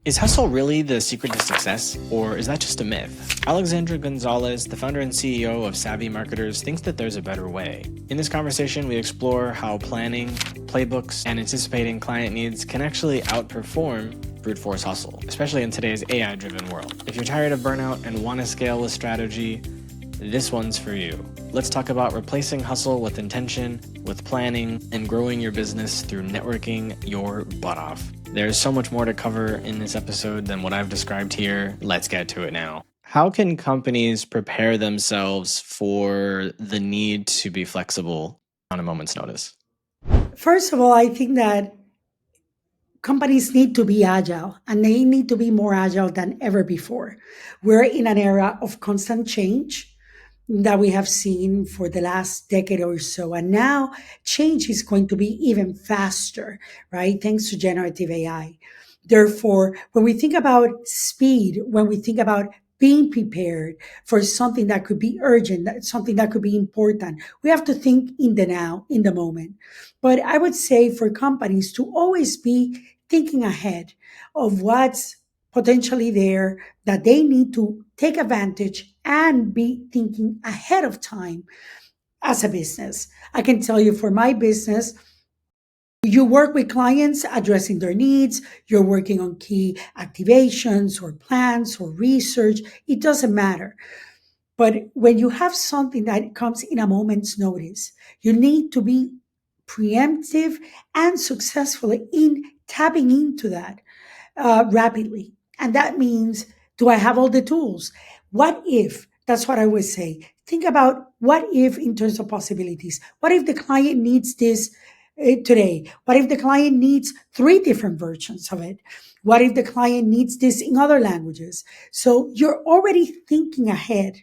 Is hustle really the secret to success, or is that just a myth? Alexandra Gonzalez, the founder and CEO of Savvy Marketers, thinks that there's a better way. In this conversation, we explore how planning, playbooks, and anticipating client needs can actually outperform brute force hustle, especially in today's AI-driven world. If you're tired of burnout and want to scale with strategy, this one's for you. Let's talk about replacing hustle with intention, with planning, and growing your business through networking your butt off. There's so much more to cover in this episode than what I've described here. Let's get to it now. How can companies prepare themselves for the need to be flexible on a moment's notice? First of all, I think that companies need to be agile and they need to be more agile than ever before. We're in an era of constant change that we have seen for the last decade or so. And now change is going to be even faster, right? Thanks to generative AI. Therefore, when we think about speed, when we think about being prepared for something that could be urgent, something that could be important, we have to think in the now, in the moment. But I would say for companies to always be thinking ahead of what's potentially there that they need to take advantage and be thinking ahead of time as a business. I can tell you for my business, you work with clients addressing their needs, you're working on key activations or plans or research, it doesn't matter. But when you have something that comes in a moment's notice, you need to be preemptive and successful in tapping into that rapidly. And that means, do I have all the tools? What if? That's what I would say. Think about what if in terms of possibilities. What if the client needs this today? What if the client needs three different versions of it? What if the client needs this in other languages? So you're already thinking ahead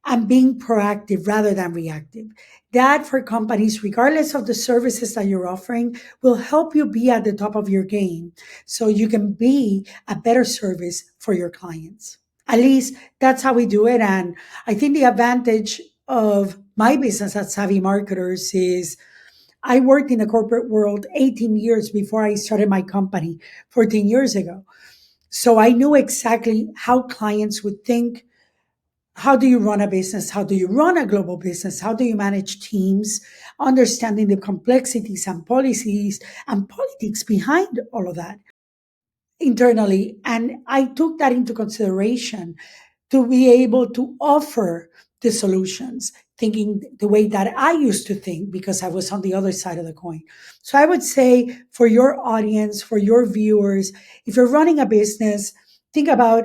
and being proactive rather than reactive. That for companies, regardless of the services that you're offering, will help you be at the top of your game so you can be a better service for your clients. At least that's how we do it. And I think the advantage of my business at Savvy Marketers is I worked in the corporate world 18 years before I started my company 14 years ago. So I knew exactly how clients would think. How do you run a business? How do you run a global business? How do you manage teams? Understanding the complexities and policies and politics behind all of that internally. And I took that into consideration to be able to offer the solutions, thinking the way that I used to think because I was on the other side of the coin. So I would say for your audience, for your viewers, if you're running a business, think about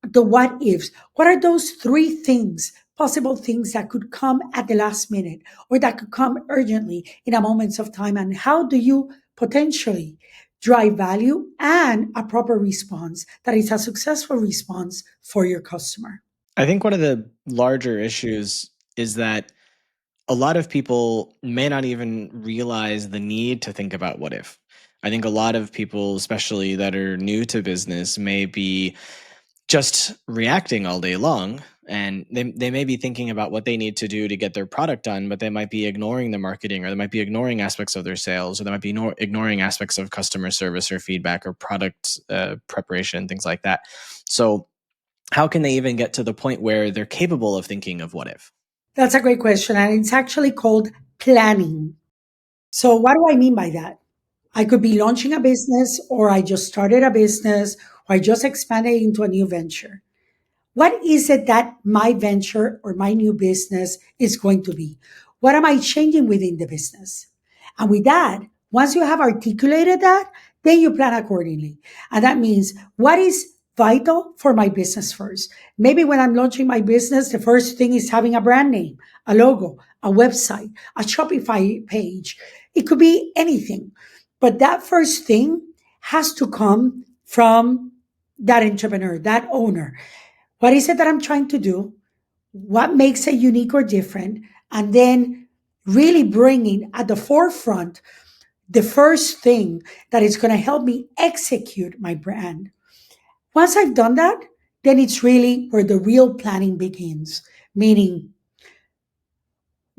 the what ifs. What are those three things, possible things that could come at the last minute or that could come urgently in a moments of time? And how do you potentially drive value and a proper response that is a successful response for your customer? I think one of the larger issues is that a lot of people may not even realize the need to think about what if. I think a lot of people, especially that are new to business, may be just reacting all day long, and they may be thinking about what they need to do to get their product done, but they might be ignoring the marketing, or they might be ignoring aspects of their sales, or they might be ignoring aspects of customer service or feedback or product preparation, things like that. So how can they even get to the point where they're capable of thinking of what if? That's a great question. And it's actually called planning. So, what do I mean by that? I could be launching a business, or I just started a business, or I just expanded into a new venture. What is it that my venture or my new business is going to be? What am I changing within the business? And with that, once you have articulated that, then you plan accordingly. And that means what is vital for my business first. Maybe when I'm launching my business, the first thing is having a brand name, a logo, a website, a Shopify page. It could be anything. But that first thing has to come from that entrepreneur, that owner. What is it that I'm trying to do? What makes it unique or different? And then really bringing at the forefront the first thing that is going to help me execute my brand. Once I've done that, then it's really where the real planning begins. Meaning,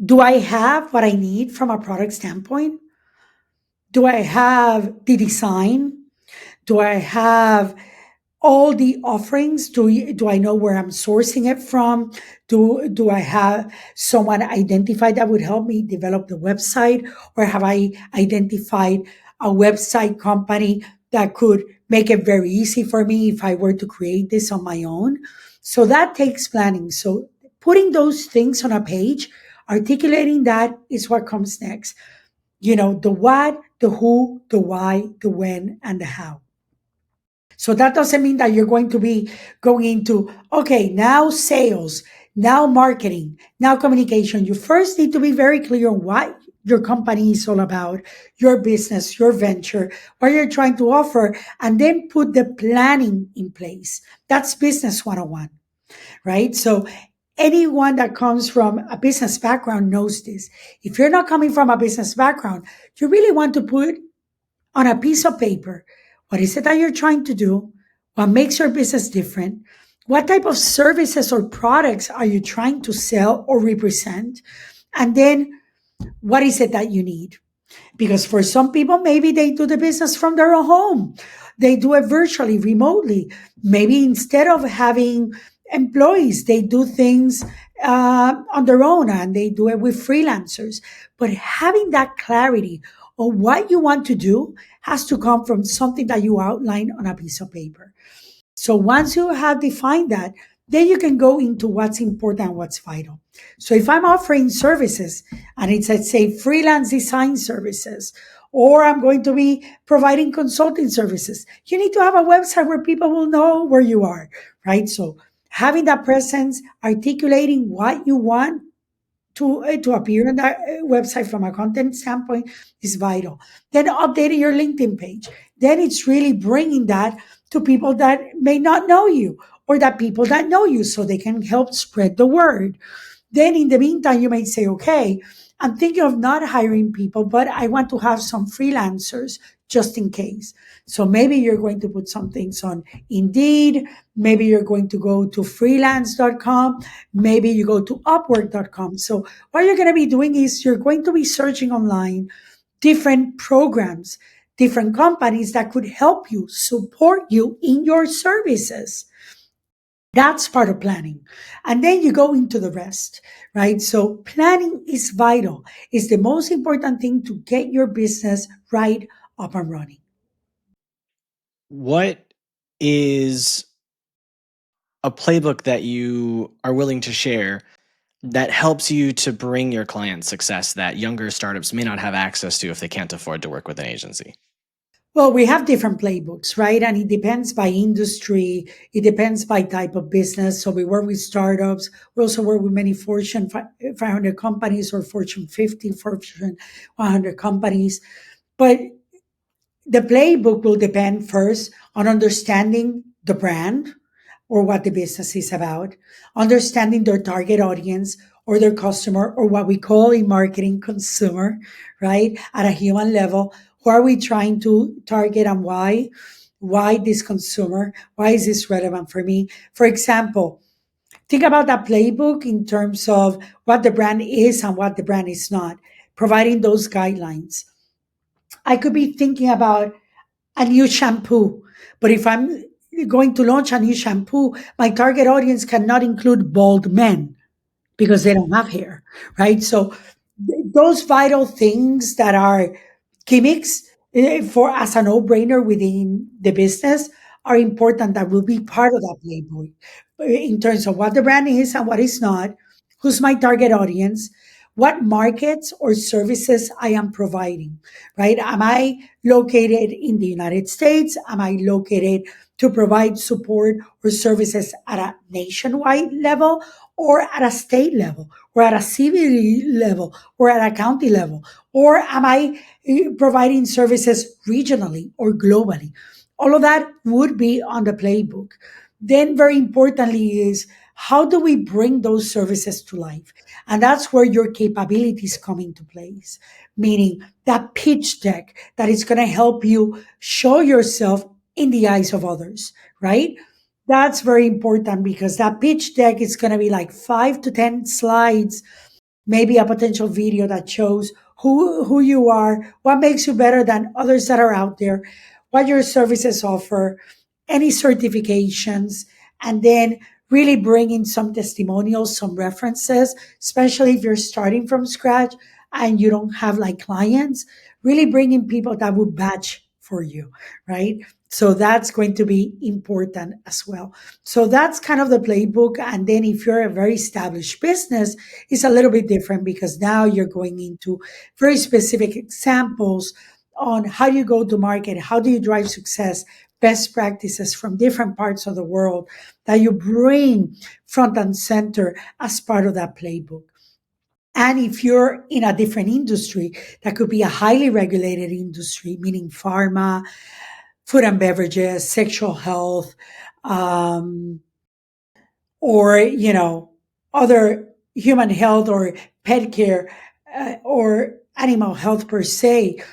do I have what I need from a product standpoint? Do I have the design? Do I have all the offerings? Do I know where I'm sourcing it from? Do I have someone identified that would help me develop the website? Or have I identified a website company that could make it very easy for me if I were to create this on my own? So that takes planning. So putting those things on a page, articulating that is what comes next. The what, the who, the why, the when, and the how. So that doesn't mean that you're going to be going into, okay, now sales, now marketing, now communication. You first need to be very clear on what your company is all about, your business, your venture, what you're trying to offer, and then put the planning in place. That's business 101, right? So anyone that comes from a business background knows this. If you're not coming from a business background, you really want to put on a piece of paper what is it that you're trying to do, what makes your business different, what type of services or products are you trying to sell or represent, and then what is it that you need. Because for some people, maybe they do the business from their own home. They do it virtually, remotely. Maybe instead of having employees, they do things on their own and they do it with freelancers. But having that clarity on what you want to do has to come from something that you outline on a piece of paper. So once you have defined that, then you can go into what's important, what's vital. So if I'm offering services and it's, let's say, freelance design services, or I'm going to be providing consulting services, you need to have a website where people will know where you are, right? So having that presence, articulating what you want to appear on that website from a content standpoint is vital. Then updating your LinkedIn page. Then it's really bringing that to people that may not know you or that people that know you so they can help spread the word. Then in the meantime, you may say, okay, I'm thinking of not hiring people, but I want to have some freelancers just in case. So maybe you're going to put some things on Indeed. Maybe you're going to go to freelance.com. Maybe you go to upwork.com. So what you're going to be doing is you're going to be searching online different programs, different companies that could help you, support you in your services. That's part of planning. And then you go into the rest, right? So planning is vital. It's the most important thing to get your business right up and running. What is a playbook that you are willing to share that helps you to bring your clients success that younger startups may not have access to if they can't afford to work with an agency? Well, we have different playbooks, right? And it depends by industry. It depends by type of business. So we work with startups. We also work with many Fortune 500 companies or Fortune 50, Fortune 100 companies. But the playbook will depend first on understanding the brand or what the business is about, understanding their target audience or their customer, or what we call in marketing consumer, right? At a human level, who are we trying to target and why? Why this consumer? Why is this relevant for me? For example, think about that playbook in terms of what the brand is and what the brand is not, providing those guidelines. I could be thinking about a new shampoo. But if I'm going to launch a new shampoo, my target audience cannot include bald men because they don't have hair, right? So those vital things that are gimmicks for as a no-brainer within the business are important that will be part of that playbook in terms of what the brand is and what is not, who's my target audience, what markets or services I am providing, right? Am I located in the United States? Am I located to provide support or services at a nationwide level or at a state level or at a city level or at a county level? Or am I providing services regionally or globally? All of that would be on the playbook. Then, very importantly, is how do we bring those services to life? And that's where your capabilities come into place, meaning that pitch deck that is going to help you show yourself in the eyes of others, right? That's very important because that pitch deck is going to be like 5 to 10 slides, maybe a potential video that shows who you are, what makes you better than others that are out there, what your services offer, any certifications, and then really bring in some testimonials, some references, especially if you're starting from scratch and you don't have like clients, really bring in people that will batch for you, right? So that's going to be important as well. So that's kind of the playbook. And then if you're a very established business, it's a little bit different because now you're going into very specific examples on how you go to market, how do you drive success, best practices from different parts of the world that you bring front and center as part of that playbook. And if you're in a different industry, that could be a highly regulated industry, meaning pharma, food and beverages, sexual health, um, or other human health or pet care, or animal health per se.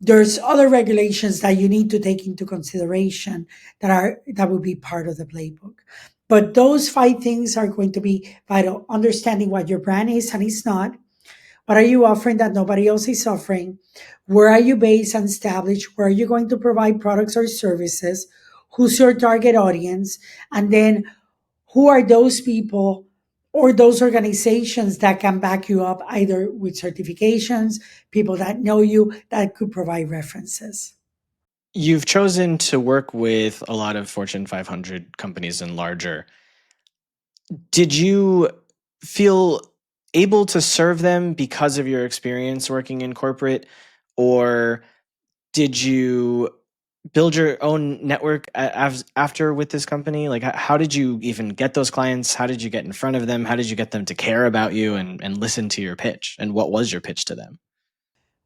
There's other regulations that you need to take into consideration that will be part of the playbook. But those five things are going to be vital: understanding what your brand is and is not, what are you offering that nobody else is offering, where are you based and established, where are you going to provide products or services, who's your target audience, and then who are those people or those organizations that can back you up either with certifications, people that know you that could provide references. You've chosen to work with a lot of Fortune 500 companies and larger. Did you feel able to serve them because of your experience working in corporate, or did you build your own network after with this company? Like, how did you even get those clients? How did you get in front of them? How did you get them to care about you and listen to your pitch? And what was your pitch to them?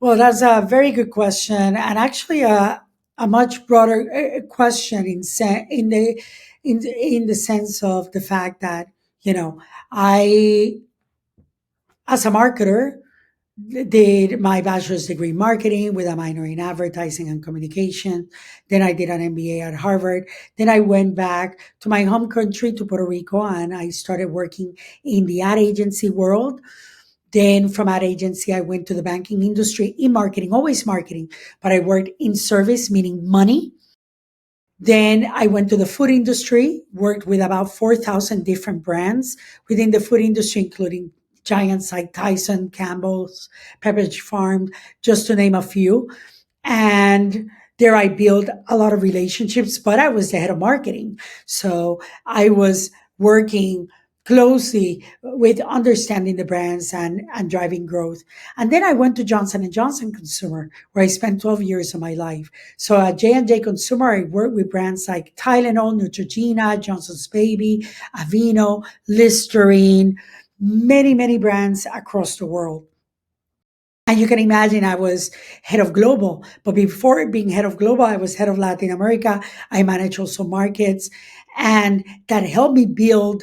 Well, that's a very good question, and actually a much broader question in the sense of the fact that I, as a marketer, did my bachelor's degree in marketing with a minor in advertising and communication. Then I did an MBA at Harvard. Then I went back to my home country, to Puerto Rico, and I started working in the ad agency world. Then from ad agency, I went to the banking industry in marketing, always marketing, but I worked in service, meaning money. Then I went to the food industry, worked with about 4,000 different brands within the food industry, including giants like Tyson, Campbell's, Pepperidge Farm, just to name a few. And there I built a lot of relationships, but I was the head of marketing. So I was working closely with understanding the brands and driving growth. And then I went to Johnson and Johnson Consumer, where I spent 12 years of my life. So at J&J Consumer, I worked with brands like Tylenol, Neutrogena, Johnson's Baby, Aveeno, Listerine, many, many brands across the world. And you can imagine I was head of global, but before being head of global, I was head of Latin America. I managed also markets, and that helped me build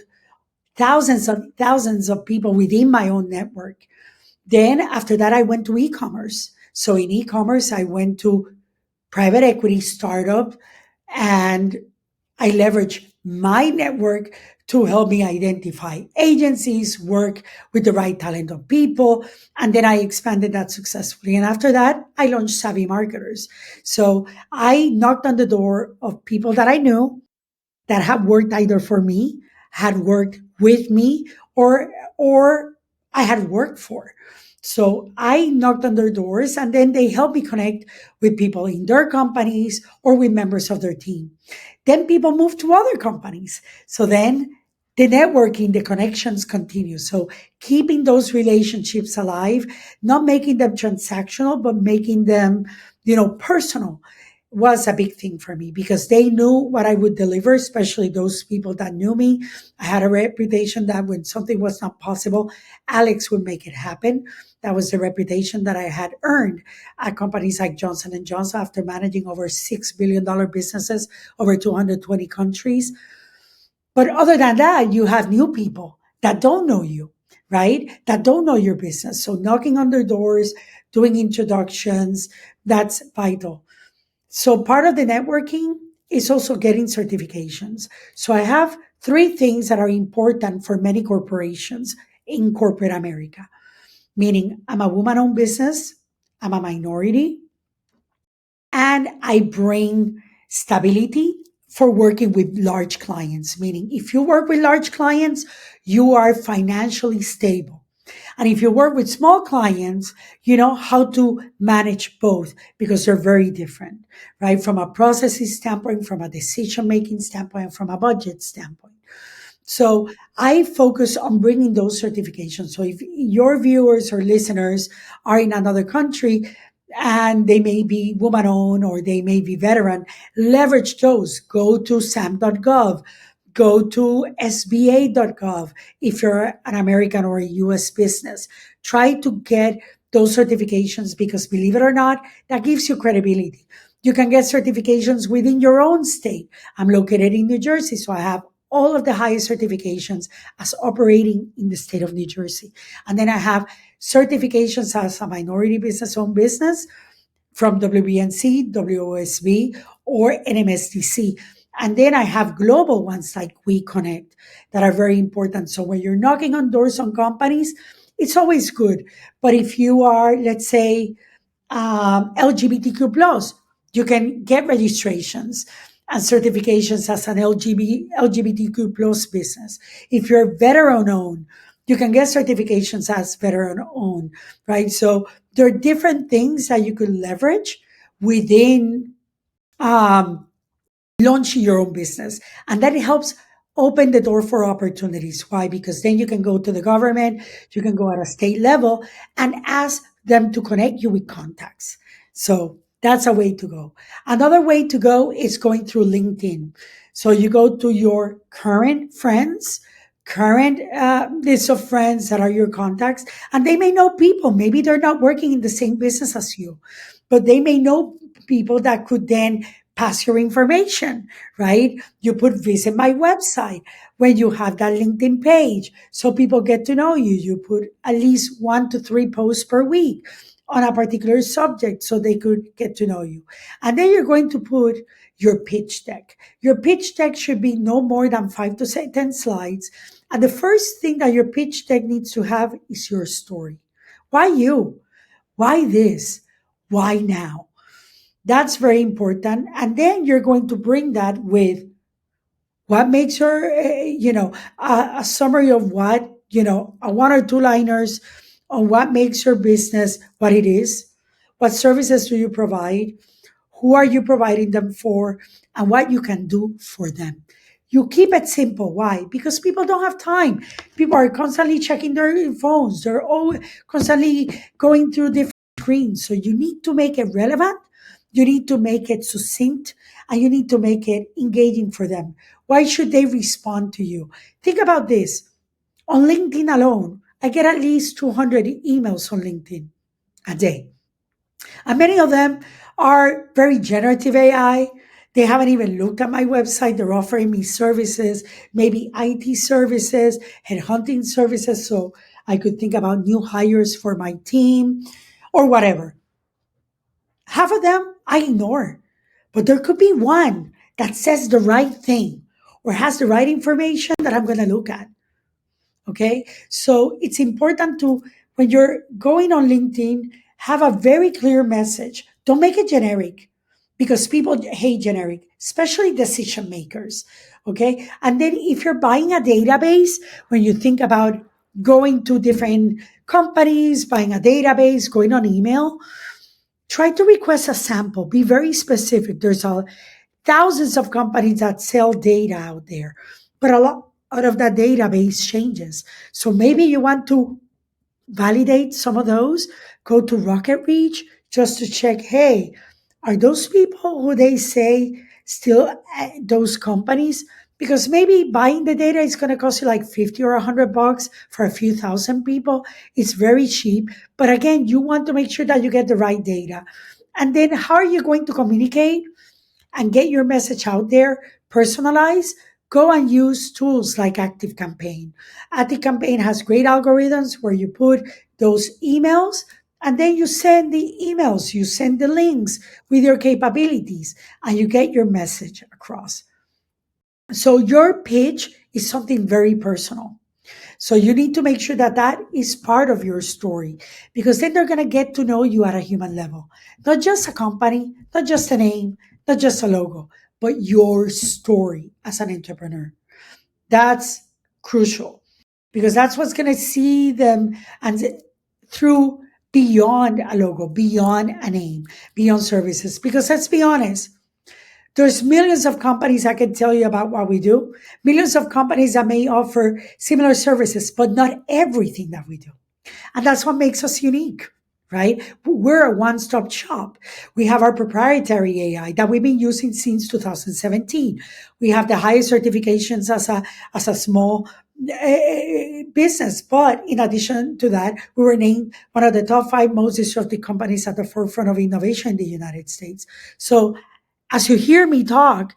thousands of people within my own network. Then after that, I went to e-commerce. So in e-commerce, I went to private equity startup, and I leverage my network to help me identify agencies, work with the right talent of people. And then I expanded that successfully. And after that, I launched Savvy Marketers. So I knocked on the door of people that I knew that had worked either for me, had worked with me, or I had worked for. So I knocked on their doors, and then they helped me connect with people in their companies or with members of their team. Then people move to other companies. So then the networking, the connections continue. So keeping those relationships alive, not making them transactional, but making them, personal, was a big thing for me because they knew what I would deliver, especially those people that knew me. I had a reputation that when something was not possible, Alex would make it happen. That was the reputation that I had earned at companies like Johnson and Johnson after managing over $6 billion businesses over 220 countries. But other than that, you have new people that don't know you, right? That don't know your business. So knocking on their doors, doing introductions, that's vital. So part of the networking is also getting certifications. So I have three things that are important for many corporations in corporate America, meaning I'm a woman owned business, I'm a minority, and I bring stability for working with large clients, meaning if you work with large clients, you are financially stable. And if you work with small clients, you know how to manage both because they're very different, right? From a processing standpoint, from a decision making standpoint, from a budget standpoint. So I focus on bringing those certifications. So if your viewers or listeners are in another country and they may be woman owned or they may be veteran, leverage those. Go to sam.gov, go to sba.gov if you're an American or a US business. Try to get those certifications because believe it or not, that gives you credibility. You can get certifications within your own state. I'm located in New Jersey, so I have all of the highest certifications as operating in the state of New Jersey. And then I have certifications as a minority business owned business from WBNC, WOSB, or NMSDC. And then I have global ones like We Connect that are very important. So when you're knocking on doors on companies, it's always good. But if you are, let's say, LGBTQ plus. You can get registrations and certifications as an LGBTQ plus business. If you're veteran owned, you can get certifications as veteran owned, right? So there are different things that you could leverage within um, launching your own business. And that helps open the door for opportunities. Why? Because then you can go to the government, you can go at a state level and ask them to connect you with contacts. So that's a way to go. Another way to go is going through LinkedIn. So you go to your current friends, current list of friends that are your contacts, and they may know people. Maybe they're not working in the same business as you, but they may know people that could then pass your information, right? You put visit my website when you have that LinkedIn page so people get to know you. You put at least 1 to 3 posts per week on a particular subject so they could get to know you. And then you're going to put your pitch deck. Your pitch deck should be no more than 5 to 10 slides. And the first thing that your pitch deck needs to have is your story. Why you? Why this? Why now? That's very important. And then you're going to bring that with what makes her, a summary of what, a 1 or 2 liners on what makes your business what it is, what services do you provide, who are you providing them for, and what you can do for them. You keep it simple. Why? Because people don't have time. People are constantly checking their phones. They're all constantly going through different screens. So you need to make it relevant. You need to make it succinct and you need to make it engaging for them. Why should they respond to you? Think about this. On LinkedIn alone, I get at least 200 emails on LinkedIn a day. And many of them are very generative AI. They haven't even looked at my website. They're offering me services, maybe IT services, headhunting services. So I could think about new hires for my team or whatever. Half of them I ignore, but there could be one that says the right thing or has the right information that I'm going to look at. Okay. So it's important to, when you're going on LinkedIn, have a very clear message. Don't make it generic because people hate generic, especially decision makers. Okay. And then if you're buying a database, when you think about going to different companies, buying a database, going on email, try to request a sample. Be very specific. There's thousands of companies that sell data out there, but a lot out of that database changes. So maybe you want to validate some of those. Go to Rocket Reach just to check. Hey, are those people who they say still at those companies? Because maybe buying the data is going to cost you like 50 or $100 for a few thousand people. It's very cheap. But again, you want to make sure that you get the right data. And then how are you going to communicate and get your message out there personalized? Go and use tools like ActiveCampaign. ActiveCampaign has great algorithms where you put those emails and then you send the emails, you send the links with your capabilities, and you get your message across. So your pitch is something very personal. So you need to make sure that that is part of your story, because then they're going to get to know you at a human level. Not just a company, not just a name, not just a logo, but your story as an entrepreneur. That's crucial, because that's what's going to see them and through, beyond a logo, beyond a name, beyond services. Because let's be honest, there's millions of companies I can tell you about what we do, millions of companies that may offer similar services, but not everything that we do. And that's what makes us unique, right? We're a one stop shop. We have our proprietary AI that we've been using since 2017. We have the highest certifications as a small business. But in addition to that, we were named one of the top 5 most disruptive companies at the forefront of innovation in the United States. So as you hear me talk,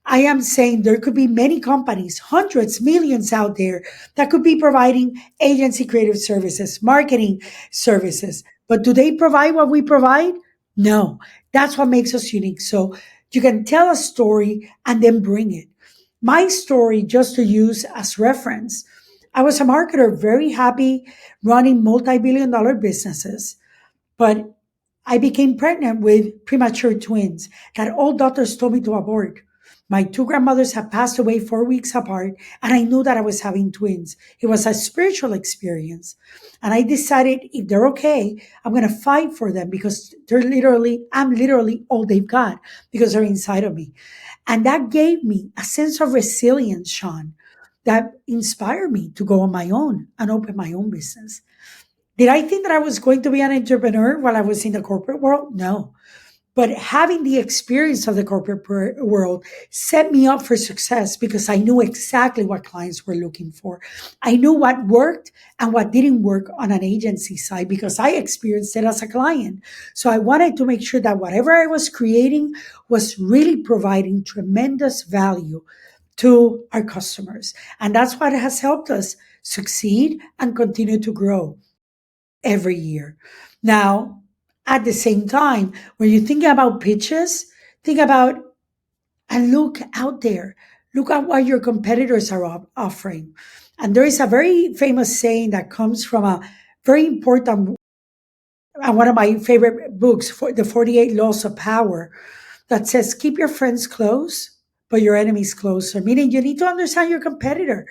I am saying there could be many companies, hundreds, millions out there that could be providing agency creative services, marketing services. But do they provide what we provide? No. That's what makes us unique. So you can tell a story and then bring it. My story, just to use as reference, I was a marketer, very happy running multi-billion dollar businesses. But I became pregnant with premature twins that all doctors told me to abort. My 2 grandmothers had passed away 4 weeks apart, and I knew that I was having twins. It was a spiritual experience. And I decided if they're okay, I'm going to fight for them, because I'm literally all they've got, because they're inside of me. And that gave me a sense of resilience, Sean, that inspired me to go on my own and open my own business. Did I think that I was going to be an entrepreneur while I was in the corporate world? No. But having the experience of the corporate world set me up for success, because I knew exactly what clients were looking for. I knew what worked and what didn't work on an agency side, because I experienced it as a client. So I wanted to make sure that whatever I was creating was really providing tremendous value to our customers. And that's what has helped us succeed and continue to grow every year. Now, at the same time, when you think about pitches, think about and look out there. Look at what your competitors are offering. And there is a very famous saying that comes from a very important and one of my favorite books, for the 48 Laws of Power, that says keep your friends close, but your enemies closer. Meaning you need to understand your competitor.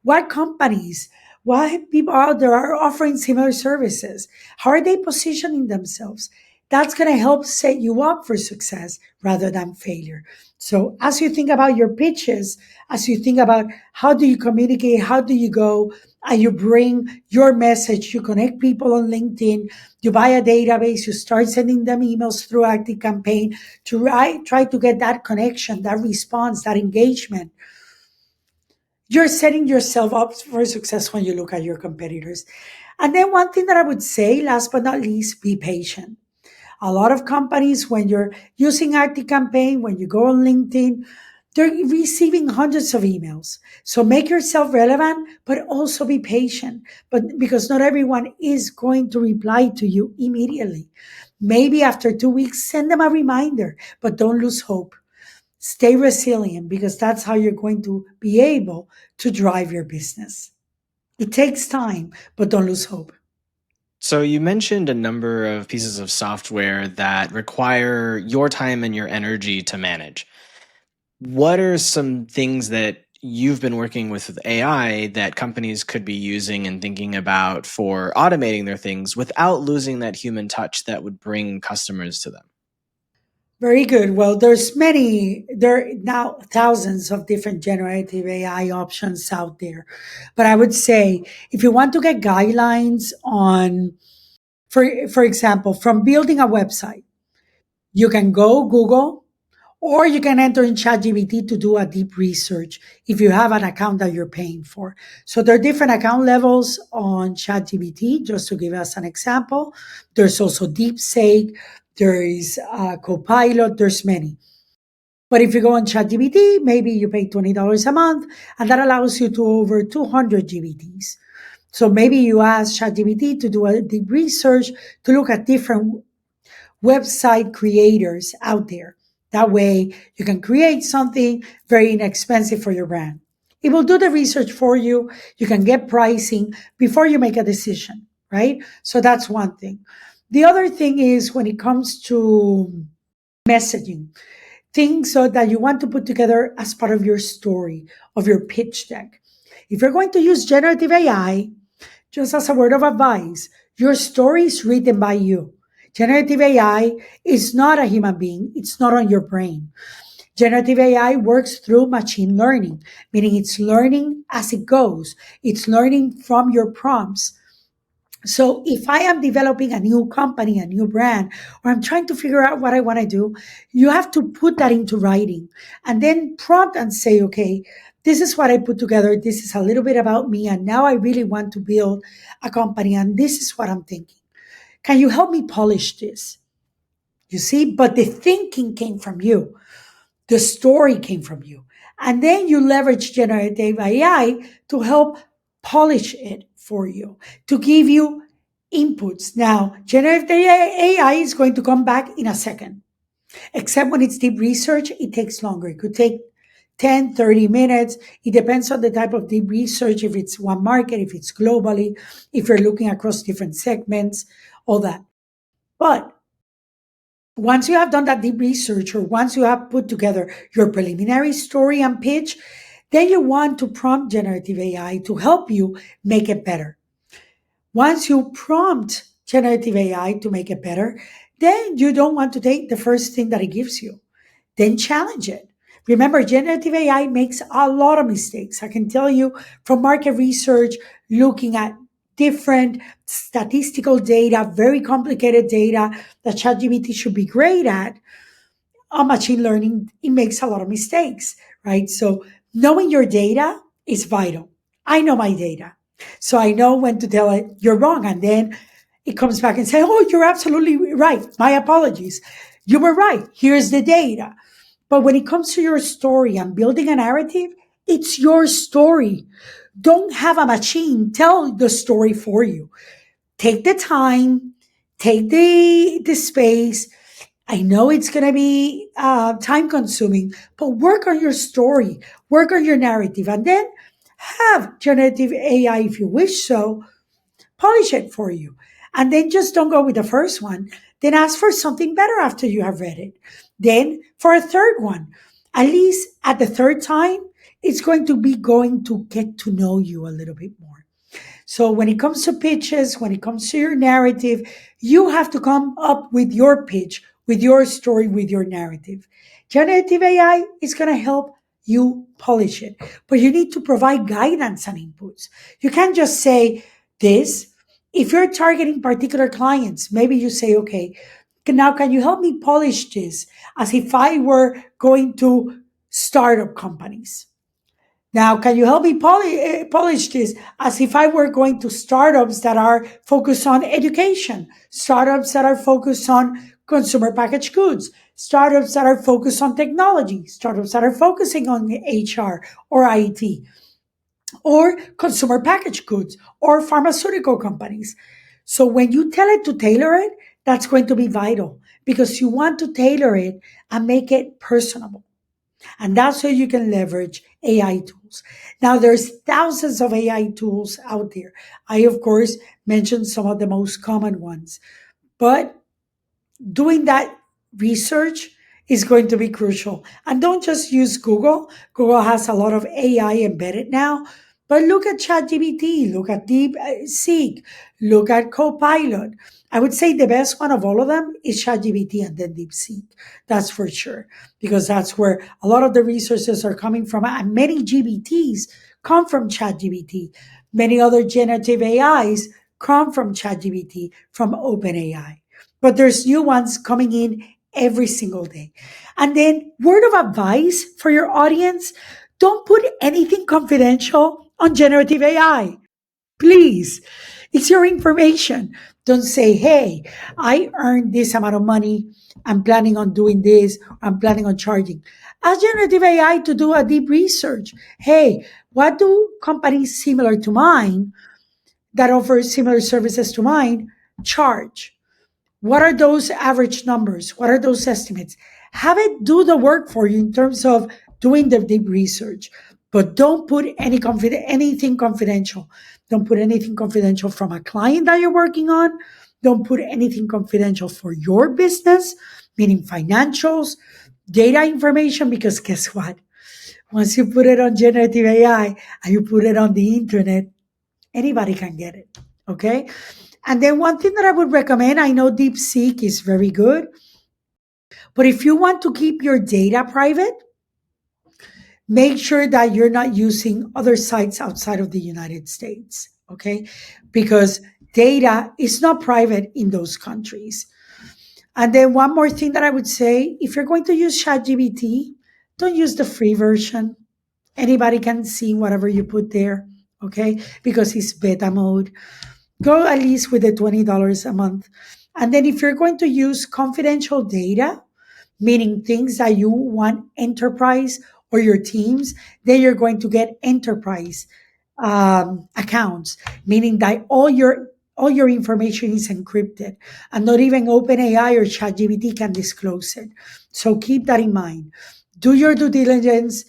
What companies, what people out there are offering similar services? How are they positioning themselves? That's going to help set you up for success rather than failure. So as you think about your pitches, as you think about how do you communicate, how do you go, and you bring your message, you connect people on LinkedIn, you buy a database, you start sending them emails through Active Campaign to try to get that connection, that response, that engagement. You're setting yourself up for success when you look at your competitors. And then one thing that I would say, last but not least, be patient. A lot of companies, when you're using Active Campaign, when you go on LinkedIn, they're receiving hundreds of emails. So make yourself relevant, but also be patient. But because not everyone is going to reply to you immediately. Maybe after 2 weeks, send them a reminder, but don't lose hope. Stay resilient, because that's how you're going to be able to drive your business. It takes time, but don't lose hope. So you mentioned a number of pieces of software that require your time and your energy to manage. What are some things that you've been working with AI that companies could be using and thinking about for automating their things without losing that human touch that would bring customers to them? Very good. Well, there are now thousands of different generative AI options out there. But I would say if you want to get guidelines on, for example, from building a website, you can go Google, or you can enter in ChatGPT to do a deep research if you have an account that you're paying for. So there are different account levels on ChatGPT, just to give us an example. There's also DeepSeek, there is Copilot, there's many. But if you go on ChatGPT, maybe you pay $20 a month, and that allows you to over 200 GPTs. So maybe you ask ChatGPT to do a deep research to look at different website creators out there. That way, you can create something very inexpensive for your brand. It will do the research for you. You can get pricing before you make a decision, right? So that's one thing. The other thing is when it comes to messaging, things so that you want to put together as part of your story, of your pitch deck. If you're going to use generative AI, just as a word of advice, your story is written by you. Generative AI is not a human being, it's not on your brain. Generative AI works through machine learning, meaning it's learning as it goes, it's learning from your prompts. So if I am developing a new company, a new brand, or I'm trying to figure out what I want to do, you have to put that into writing and then prompt and say, okay, this is what I put together. This is a little bit about me. And now I really want to build a company. And this is what I'm thinking. Can you help me polish this? You see, but the thinking came from you. The story came from you. And then you leverage generative AI to help polish it for you, to give you inputs. Now, generative AI is going to come back in a second, except when it's deep research, it takes longer. It could take 10, 30 minutes. It depends on the type of deep research, if it's one market, if it's globally, if you're looking across different segments, all that. But once you have done that deep research, or once you have put together your preliminary story and pitch, then you want to prompt generative AI to help you make it better. Once you prompt generative AI to make it better, then you don't want to take the first thing that it gives you. Then challenge it. Remember, generative AI makes a lot of mistakes. I can tell you from market research, looking at different statistical data, very complicated data that ChatGPT should be great at, on machine learning, it makes a lot of mistakes, right? So knowing your data is vital. I know my data. So I know when to tell it you're wrong. And then it comes back and say, oh, you're absolutely right. My apologies. You were right. Here's the data. But when it comes to your story and building a narrative, it's your story. Don't have a machine tell the story for you. Take the time, take the space. I know it's going to be time consuming, but work on your story, work on your narrative, and then have generative AI, if you wish so, polish it for you. And then just don't go with the first one. Then ask for something better after you have read it. Then for a third one, at least at the third time, it's going to get to know you a little bit more. So when it comes to pitches, when it comes to your narrative, you have to come up with your pitch, with your story, with your narrative. Generative AI is going to help you polish it, but you need to provide guidance and inputs. You can't just say this. If you're targeting particular clients, maybe you say, okay, now can you help me polish this as if I were going to startup companies? Now, can you help me polish this as if I were going to startups that are focused on education, startups that are focused on consumer packaged goods, startups that are focused on technology, startups that are focusing on HR or IT, or consumer packaged goods or pharmaceutical companies? So when you tell it to tailor it, that's going to be vital because you want to tailor it and make it personable. And that's how you can leverage AI tools. Now, there's thousands of AI tools out there. I, of course, mentioned some of the most common ones, but doing that research is going to be crucial. And don't just use Google. Google has a lot of AI embedded now, but look at ChatGPT, look at DeepSeek, look at Copilot. I would say the best one of all of them is ChatGPT and then DeepSeek. That's for sure, because that's where a lot of the resources are coming from. And many GPTs come from ChatGPT. Many other generative AIs come from ChatGPT, from OpenAI, but there's new ones coming in every single day. And then, word of advice for your audience, don't put anything confidential on generative AI. Please, it's your information. Don't say, hey, I earned this amount of money. I'm planning on doing this. I'm planning on charging. Ask generative AI to do a deep research. Hey, what do companies similar to mine that offer similar services to mine charge? What are those average numbers? What are those estimates? Have it do the work for you in terms of doing the deep research. But don't put anything confidential. Don't put anything confidential from a client that you're working on. Don't put anything confidential for your business, meaning financials, data information, because guess what? Once you put it on generative AI and you put it on the internet, anybody can get it. Okay. And then one thing that I would recommend, I know DeepSeek is very good, but if you want to keep your data private, make sure that you're not using other sites outside of the United States, okay? Because data is not private in those countries. And then one more thing that I would say, if you're going to use ChatGPT, don't use the free version. Anybody can see whatever you put there, okay? Because it's beta mode. Go at least with the $20 a month. And then if you're going to use confidential data, meaning things that you want enterprise or your teams, then you're going to get enterprise accounts, meaning that all your information is encrypted, and not even OpenAI or ChatGPT can disclose it. So keep that in mind. Do your due diligence,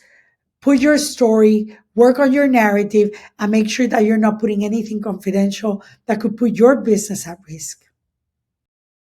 put your story, work on your narrative, and make sure that you're not putting anything confidential that could put your business at risk.